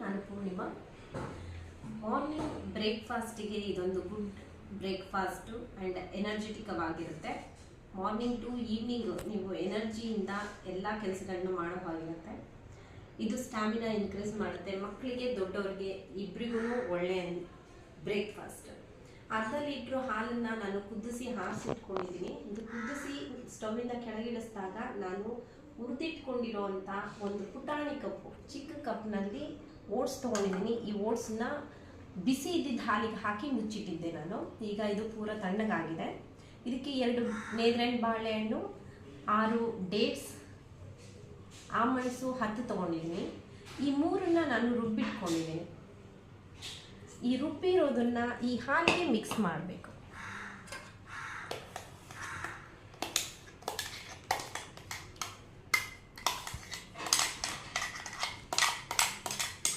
ನಾನು ಪೂರ್ಣಿಮಾ. ಮಾರ್ನಿಂಗ್ ಬ್ರೇಕ್ಫಾಸ್ಟಿಗೆ ಇದೊಂದು ಗುಡ್ ಬ್ರೇಕ್ಫಾಸ್ಟು ಆ್ಯಂಡ್ ಎನರ್ಜೆಟಿಕವಾಗಿರುತ್ತೆ. ಮಾರ್ನಿಂಗ್ ಟು ಈವ್ನಿಂಗ್ ನೀವು ಎನರ್ಜಿಯಿಂದ ಎಲ್ಲ ಕೆಲಸಗಳನ್ನು ಮಾಡೋ ಹಾಗಿರುತ್ತೆ. ಇದು ಸ್ಟ್ಯಾಮಿನಾ ಇನ್ಕ್ರೀಸ್ ಮಾಡುತ್ತೆ. ಮಕ್ಕಳಿಗೆ ದೊಡ್ಡವ್ರಿಗೆ ಇಬ್ಬರಿಗೂ ಒಳ್ಳೆಯ ಬ್ರೇಕ್ಫಾಸ್ಟ್. ಅರ್ಧ ಲೀಟ್ರು ಹಾಲನ್ನು ನಾನು ಕುದಿಸಿ ಹಾರಿಸಿಟ್ಕೊಂಡಿದ್ದೀನಿ. ಇದು ಕುದಿಸಿ ಸ್ಟವ್ವಿಂದ ಕೆಳಗಿಳಿಸಿದಾಗ ನಾನು ಹುರಿದಿಟ್ಕೊಂಡಿರೋವಂಥ ಒಂದು ಪುಟಾಣಿ ಕಪ್ಪು ಚಿಕ್ಕ ಕಪ್ನಲ್ಲಿ ಓಟ್ಸ್ ತೊಗೊಂಡಿದ್ದೀನಿ. ಈ ಓಟ್ಸನ್ನ ಬಿಸಿ ಇದ್ದಿದ್ದ ಹಾಲಿಗೆ ಹಾಕಿ ಮುಚ್ಚಿಟ್ಟಿದ್ದೆ ನಾನು. ಈಗ ಇದು ಪೂರ ತಣ್ಣಗಾಗಿದೆ. ಇದಕ್ಕೆ 2 ನೇಂದ್ರಹಣ್ಣು ಬಾಳೆಹಣ್ಣು, 6 ಡೇಟ್ಸ್, ಆಮಂಡ್ಸು 10 ತೊಗೊಂಡಿದ್ದೀನಿ. ಈ 3ನ್ನ ನಾನು ರುಬ್ಬಿಟ್ಕೊಂಡಿದ್ದೀನಿ. ಈ ರುಬ್ಬಿರೋದನ್ನು ಈ ಹಾಲಿಗೆ ಮಿಕ್ಸ್ ಮಾಡಬೇಕು.